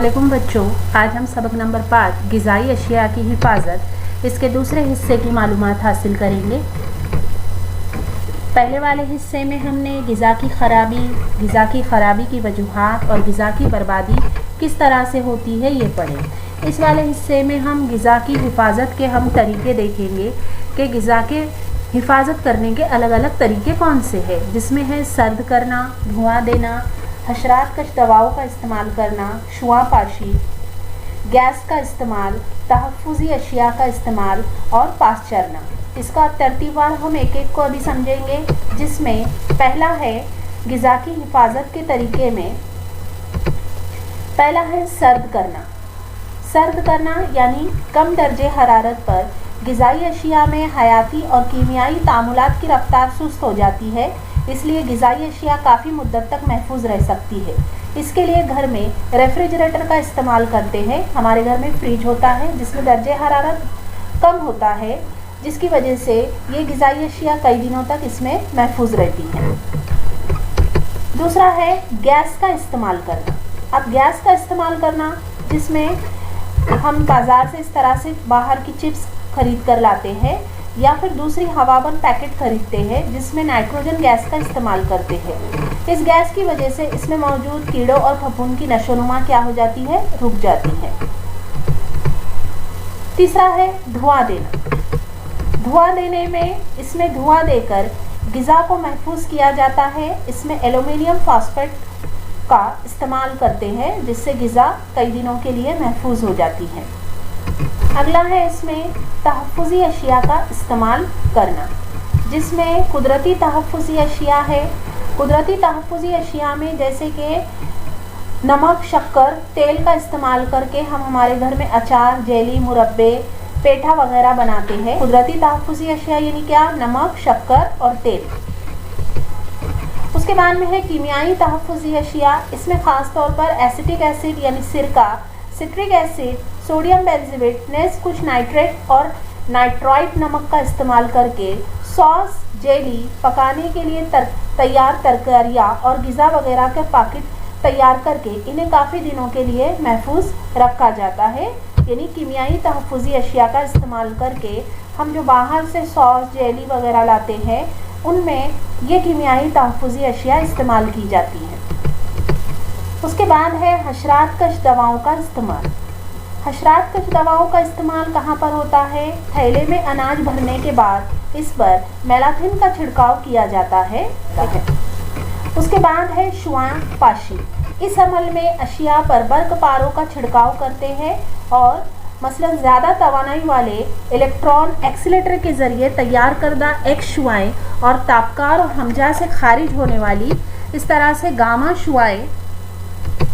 अस्सलामुअलैकुम बच्चों, आज हम सबक नंबर 5 ग़िज़ाई अशिया की हिफाजत इसके दूसरे हिस्से की मालूमात हासिल करेंगे। पहले वाले हिस्से में हमने ग़िज़ा की ख़राबी की वजूहात और ग़िज़ा की बर्बादी किस तरह से होती है ये पढ़े। इस वाले हिस्से में हम ग़िज़ा की हिफाजत के हम तरीके देखेंगे कि ग़िज़ा के हिफाजत करने के अलग अलग तरीके कौन से हैं, जिसमें है सर्द करना, धुआं देना, हशरात कश दवाओं का इस्तेमाल करना, शुआ पाशी, गैस का इस्तेमाल, तहफ़्फ़ुज़ी अशिया का इस्तेमाल और पास चरना। इसका तरतीबवार हम एक एक को अभी समझेंगे, जिसमें पहला है ग़िज़ा की हिफाजत के तरीके में पहला है सर्द करना। सर्द करना यानी कम दर्जे हरारत पर ग़िज़ाई अशिया में हयाती और कीमियाई तामुलात की रफ्तार सुस्त हो जाती है, इसलिए ग़िज़ाई अशिया काफ़ी मुद्दत तक महफूज रह सकती है। इसके लिए घर में रेफ्रिजरेटर का इस्तेमाल करते हैं। हमारे घर में फ्रिज होता है जिसमें दर्जे हरारत कम होता है, जिसकी वजह से ये ग़िज़ाई अशिया कई दिनों तक इसमें महफूज रहती हैं। दूसरा है गैस का इस्तेमाल करना। अब गैस का इस्तेमाल करना जिसमें हम बाज़ार से इस तरह से बाहर की चिप्स खरीद कर लाते हैं या फिर दूसरी हवाबंद पैकेट खरीदते हैं जिसमें नाइट्रोजन गैस का इस्तेमाल करते हैं। इस गैस की वजह से इसमें मौजूद कीड़ों और फफूंद की नशोनुमा क्या हो जाती है, रुक जाती है। तीसरा है धुआं देना। धुआं देने में इसमें धुआं देकर ग़िज़ा को महफूज किया जाता है। इसमें एल्युमिनियम फॉस्फेट का इस्तेमाल करते हैं जिससे ग़िज़ा कई दिनों के लिए महफूज हो जाती है। अगला है इसमें तहफ़्फ़ुज़ी अशिया का इस्तेमाल करना, जिसमें कुदरती तहफ़्फ़ुज़ी अशिया है। कुदरती तहफ़्फ़ुज़ी अशिया में जैसे कि नमक, शक्कर, तेल का इस्तेमाल करके हम हमारे घर में अचार, जेली, मुरब्बे, पेठा वगैरह बनाते हैं। कुदरती तहफ़्फ़ुज़ी अशिया यानी क्या, नमक, शक्कर और तेल। उसके बाद में है कीमियाई तहफ़्फ़ुज़ी अशिया। इसमें ख़ास तौर पर एसिटिक एसिड यानी सिरका, सिट्रिक एसिड, सोडियम बेंज़ोएट, नेस कुछ नाइट्रेट और नाइट्राइट नमक का इस्तेमाल करके सॉस, जेली, पकाने के लिए तैयार तरकारियाँ और ग़िज़ा वगैरह के पैकेट तैयार करके इन्हें काफ़ी दिनों के लिए महफूज रखा जाता है। यानी कीमियाई तहफ़्फ़ुज़ी अशिया का इस्तेमाल करके हम जो बाहर से सॉस, जेली वगैरह लाते हैं उनमें ये कीमियाई तहफ़्फ़ुज़ी अशिया इस्तेमाल की जाती है। उसके बाद है हशरात कश दवाओं का इस्तेमाल। हशरात कश दवाओं का इस्तेमाल कहाँ पर होता है? थैले में अनाज भरने के बाद इस पर मेलाथिन का छिड़काव किया जाता है। उसके बाद है शुआ पाशी। इस अमल में अशिया पर बर्क़पारों का छिड़काव करते हैं और मसलन ज़्यादा तवानाई वाले इलेक्ट्रॉन एक्सीलेटर के ज़रिए तैयार करदा एक्स शुआएँ और तापकार और हमजा से खारिज होने वाली इस तरह से गामा शुआएँ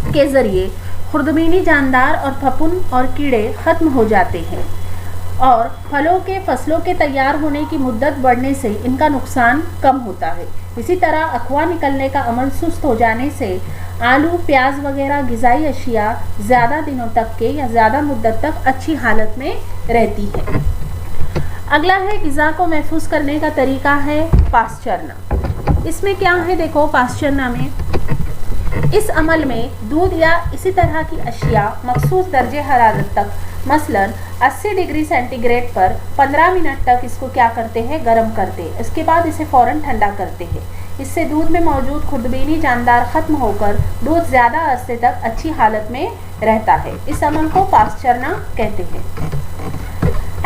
के ज़रिए खुर्दबीनी जानदार और फफूंद और कीड़े ख़त्म हो जाते हैं और फसलों के तैयार होने की मुद्दत बढ़ने से इनका नुकसान कम होता है। इसी तरह अखवा निकलने का अमल सुस्त हो जाने से आलू, प्याज वगैरह ग़िज़ाई अशिया ज़्यादा दिनों तक के या ज़्यादा मुद्दत तक अच्छी हालत में रहती है। अगला है ग़िज़ा को महफूज करने का तरीका है पास चरना। इसमें क्या है देखो, पास चरना में इस अमल में दूध या इसी तरह की अशिया मखसूस दर्जे हरारत तक मसलन 80 डिग्री सेंटीग्रेड पर 15 मिनट तक इसको क्या करते हैं, गर्म करते हैं। इसके बाद इसे फ़ौरन ठंडा करते हैं। इससे दूध में मौजूद खुर्दबीनी जानदार ख़त्म होकर दूध ज़्यादा अरसे तक अच्छी हालत में रहता है। इस अमल को पास चरना कहते हैं।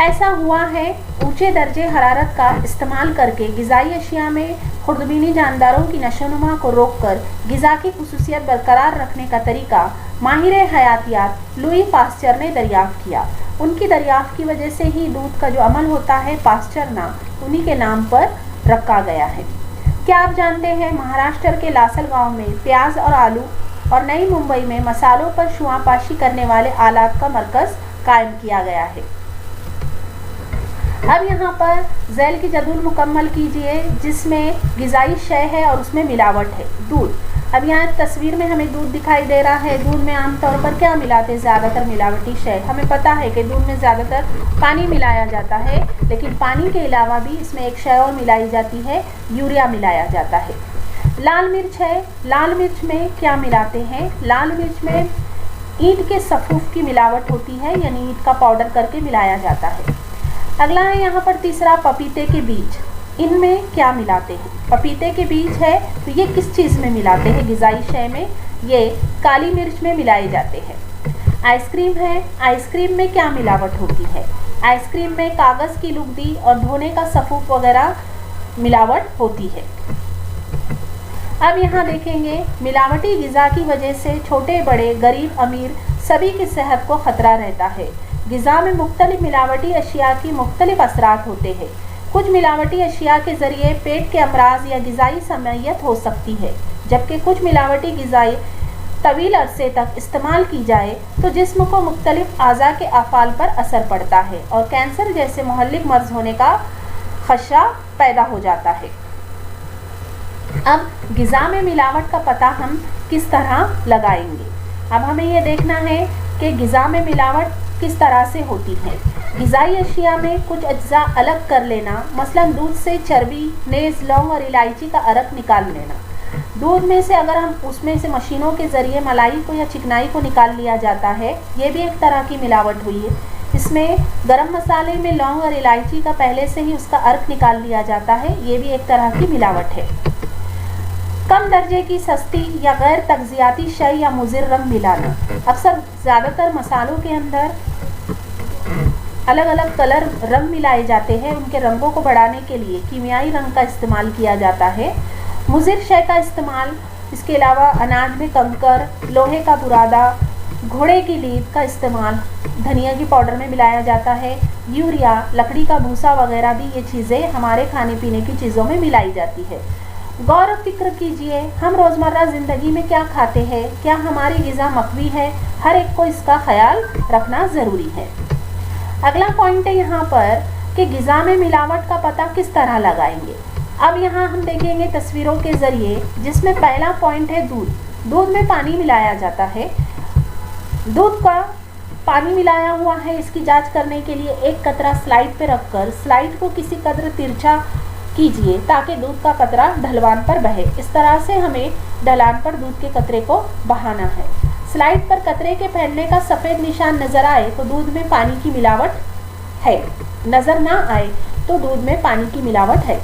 ऐसा हुआ है ऊंचे दर्जे हरारत का इस्तेमाल करके ग़िज़ाई अशिया में खुर्दबीनी जानदारों की नशोनुमा को रोककर ग़िज़ा की खुसूसियत बरकरार रखने का तरीका माहिर हयातियात लुई पास्चर ने दरियाफ़्त किया। उनकी दरियाफ़्त की वजह से ही दूध का जो अमल होता है पास चरना उन्हीं के नाम पर रखा गया है। क्या आप जानते हैं महाराष्ट्र के लासल गांव में प्याज और आलू और नई मुंबई में मसालों पर शुआ पाशी करने वाले आलात का मरकज़ कायम किया गया है। अब यहाँ पर झैल की जदूल मुकम्मल कीजिए जिसमें ग़िज़ाई शय है और उसमें मिलावट है, दूध। अब यहाँ तस्वीर में हमें दूध दिखाई दे रहा है। दूध में आमतौर पर क्या मिलाते हैं, ज़्यादातर मिलावटी शय। हमें पता है कि दूध में ज़्यादातर पानी मिलाया जाता है, लेकिन पानी के अलावा भी इसमें एक शय और मिलाई जाती है, यूरिया मिलाया जाता है। लाल मिर्च है, लाल मिर्च में क्या मिलाते हैं, लाल मिर्च में ईंट के सफूफ की मिलावट होती है, यानी ईंट का पाउडर करके मिलाया जाता है। अगला है यहाँ पर तीसरा, पपीते के बीज। इनमें क्या मिलाते हैं? पपीते के बीज है तो ये किस चीज़ में मिलाते हैं? ग़िज़ाई शय में, ये काली मिर्च में मिलाए जाते हैं। आइसक्रीम है, आइसक्रीम में क्या मिलावट होती है? आइसक्रीम में कागज़ की लुगदी और धोने का सफूफ वगैरह मिलावट होती है। अब यहाँ देखेंगे, मिलावटी ग़िज़ा की वजह से छोटे बड़े, गरीब अमीर सभी की सेहत को खतरा रहता है। ग़िज़ा में मुख्तलिफ मिलावटी अशिया की मुख्तलिफ असरात होते हैं। कुछ मिलावटी अशिया के ज़रिए पेट के अमराज या ग़िज़ाई समैयत हो सकती है, जबकि कुछ मिलावटी ग़िज़ाई तवील अरसे तक इस्तेमाल की जाए तो जिस्म को मुख्तलिफ आज़ा के अफ़ाल पर असर पड़ता है और कैंसर जैसे मुहल्लिक मर्ज़ होने का खदशा पैदा हो जाता है। अब ग़िज़ा में मिलावट का पता हम किस तरह लगाएंगे? अब हमें ये देखना है कि ग़िज़ा में मिलावट किस तरह से होती है। ग़िज़ाई अशिया में कुछ अज्जा अलग कर लेना, मसलन दूध से चर्बी, नेज़, लौंग और इलायची का अर्क निकाल लेना। दूध में से अगर हम उसमें से मशीनों के ज़रिए मलाई को या चिकनाई को निकाल लिया जाता है, ये भी एक तरह की मिलावट हुई है। इसमें गरम मसाले में लौंग और इलायची का पहले से ही उसका अर्क निकाल लिया जाता है, ये भी एक तरह की मिलावट है। कम दर्जे की सस्ती या गैर तग़ज़ियाती शय या मुज़िर रंग मिलाना। अक्सर ज़्यादातर मसालों के अंदर अलग अलग कलर रंग मिलाए जाते हैं, उनके रंगों को बढ़ाने के लिए कीमियाई रंग का इस्तेमाल किया जाता है। मुज़िर शय का इस्तेमाल, इसके अलावा अनाज में कंकर, लोहे का बुरादा, घोड़े की लीद का इस्तेमाल धनिया की पाउडर में मिलाया जाता है। यूरिया, लकड़ी का भूसा वगैरह भी ये चीज़ें हमारे खाने पीने की चीज़ों में मिलाई जाती है। गौर फिक्र कीजिए, हम रोज़मर्रा ज़िंदगी में क्या खाते हैं, क्या हमारी ग़िज़ा मकवी है? हर एक को इसका ख्याल रखना ज़रूरी है। अगला पॉइंट है यहाँ पर कि ग़िज़ा में मिलावट का पता किस तरह लगाएंगे। अब यहाँ हम देखेंगे तस्वीरों के ज़रिए, जिसमें पहला पॉइंट है दूध। दूध में पानी मिलाया जाता है। दूध का पानी मिलाया हुआ है, इसकी जांच करने के लिए एक कतरा स्लाइड पे रखकर स्लाइड को किसी कदर तिरछा कीजिए ताकि दूध का कतरा ढलवान पर बहे। इस तरह से हमें ढलान पर दूध के कतरे को बहाना है। स्लाइड पर कतरे के फैलने का सफ़ेद निशान नज़र आए तो दूध में पानी की मिलावट है, नज़र ना आए तो दूध में पानी की मिलावट है।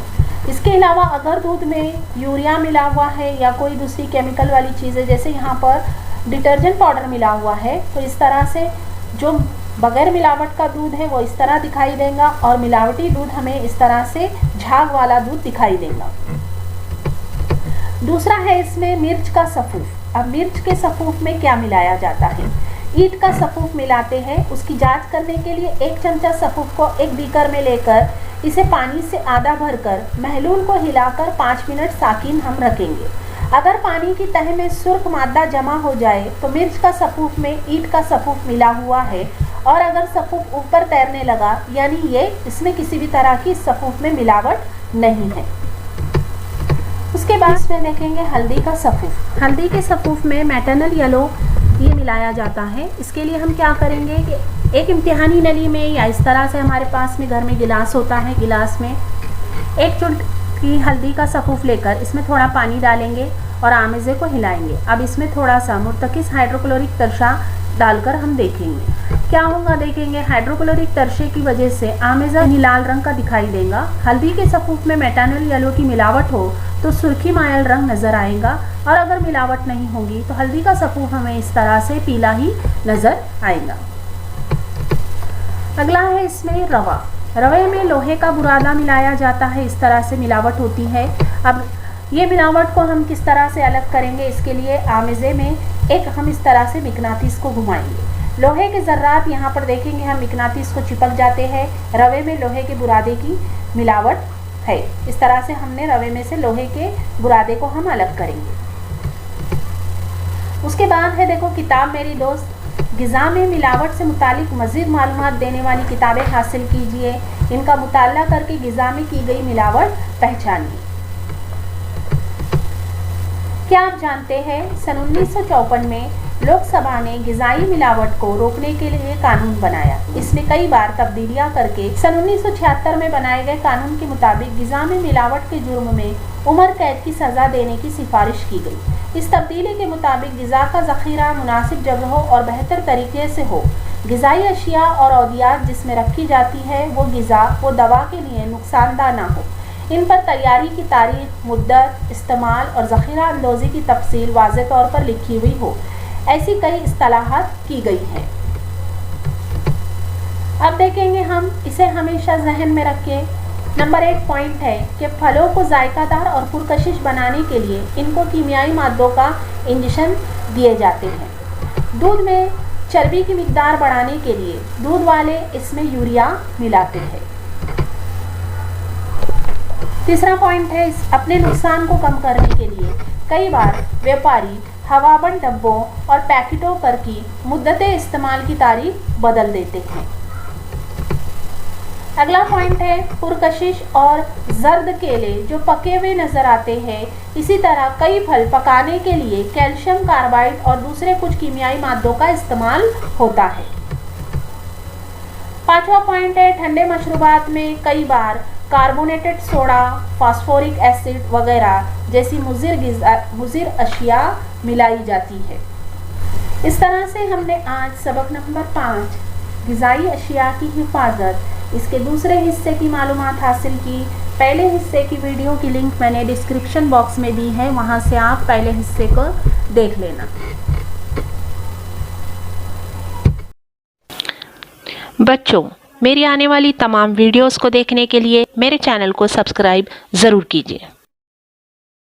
इसके अलावा अगर दूध में यूरिया मिला हुआ है या कोई दूसरी केमिकल वाली चीज़ें, जैसे यहाँ पर डिटर्जेंट पाउडर मिला हुआ है, तो इस तरह से जो बगैर मिलावट का दूध है वो इस तरह दिखाई देगा और मिलावटी दूध हमें इस तरह से झाग वाला दूध दिखाई देगा। दूसरा है इसमें मिर्च का सफूफ। अब मिर्च के सफूफ में क्या मिलाया जाता है? ईंट का सफूफ मिलाते हैं। उसकी जांच करने के लिए एक चमचा सफूफ को एक बीकर में लेकर इसे पानी से आधा भरकर महलूल को हिलाकर 5 मिनट साकिन हम रखेंगे। अगर पानी की तह में सुर्ख मादा जमा हो जाए तो मिर्च का सफूफ में ईंट का सफूफ मिला हुआ है, और अगर सफूफ ऊपर तैरने लगा यानी ये इसमें किसी भी तरह की सफूफ में मिलावट नहीं है। उसके बाद इसमें देखेंगे हल्दी का सफूफ। हल्दी के सफूफ में मैटरनल येलो ये मिलाया जाता है। इसके लिए हम क्या करेंगे कि एक इम्तिहानी नली में या इस तरह से हमारे पास में घर में गिलास होता है, गिलास में एक चुटकी हल्दी का सफूफ लेकर इसमें थोड़ा पानी डालेंगे और आमेज़े को हिलाएंगे। अब इसमें थोड़ा सा मुर्तकिस हाइड्रोक्लोरिक तरशा डालकर हम देखेंगे क्या होगा। देखेंगे हाइड्रोक्लोरिक तरशे की वजह से आमेज़ा लाल रंग का दिखाई देगा। हल्दी के सफूफ में मेटानॉल येलो की मिलावट हो तो सुर्खी मायल रंग नज़र आएगा, और अगर मिलावट नहीं होगी तो हल्दी का सफूफ हमें इस तरह से पीला ही नज़र आएगा। अगला है इसमें रवा। रवे में लोहे का बुरादा मिलाया जाता है, इस तरह से मिलावट होती है। अब ये मिलावट को हम किस तरह से अलग करेंगे, इसके लिए आमेज़े में एक हम इस तरह से मिकनातीस को घुमाएंगे। लोहे के ज़र्रात यहाँ पर देखेंगे हम मिकनातीस को चिपक जाते हैं। रवे में लोहे के बुरादे की मिलावट है। इस तरह से हमने रवे में से लोहे के बुरादे को हम अलग करेंगे। उसके बाद है देखो किताब मेरी दोस्त। ग़िज़ा में मिलावट से मुतालिक मज़ीद मालूमात देने वाली किताबें हासिल कीजिए। इनका मुताला करके ग़िज़ा में की गई मिलावट पहचानिए। क्या आप जानते हैं सन 1954 में लोकसभा ने ग़िज़ाई मिलावट को रोकने के लिए कानून बनाया। इसमें कई बार तब्दीलियां करके सन 1976 में बनाए गए कानून के मुताबिक ग़िज़ा में मिलावट के जुर्म में उम्र कैद की सज़ा देने की सिफारिश की गई। इस तब्दीली के मुताबिक ग़िज़ा का ज़ख़ीरा मुनासिब जगहों और बेहतर तरीके से हो। ग़िज़ाई अशिया और अद्वियात जिसमें रखी जाती है वो ग़िज़ा वो दवा के लिए नुकसानदा ना हो। इन पर तैयारी की तारीख, मुद्दत, इस्तेमाल और ज़ख़ीरा अंदोज़ी की तफसील वाज़ेह तौर पर लिखी हुई हो। ऐसी कई इस्तिलाहात की गई हैं। अब देखेंगे हम, इसे हमेशा जहन में रखें। नंबर 1 पॉइंट है कि फलों को जायकादार और पुरकशिश बनाने के लिए इनको कीमियाई मादों का इंजेक्शन दिए जाते हैं। दूध में चर्बी की मिकदार बढ़ाने के लिए दूध वाले इसमें यूरिया मिलाते हैं। तीसरा पॉइंट है, अपने नुकसान को कम करने के लिए कई बार व्यापारी हवाबंद डब्बों और पैकेटों पर की मुद्दतें इस्तेमाल की तारीख बदल देते हैं। अगला पॉइंट है पुरकशिश और जर्द केले जो पके हुए नजर आते हैं। इसी तरह कई फल पकाने के लिए कैल्शियम कार्बाइड और दूसरे कुछ कीमियाई मादों का इस्तेमाल होता है। पांचवा पॉइंट है ठंडे मशरूबात में कई बार कार्बोनेटेड सोडा, फास्फोरिक एसिड वगैरह जैसी मुज़िर अशिया मिलाई जाती है। इस तरह से हमने आज सबक नंबर 5 ग़िज़ाई अशिया की हिफाजत, इसके दूसरे हिस्से की मालूमात हासिल की। पहले हिस्से की वीडियो की लिंक मैंने डिस्क्रिप्शन बॉक्स में दी है, वहां से आप पहले हिस्से को देख लेना। बच्चों, मेरी आने वाली तमाम वीडियोस को देखने के लिए मेरे चैनल को सब्सक्राइब ज़रूर कीजिए।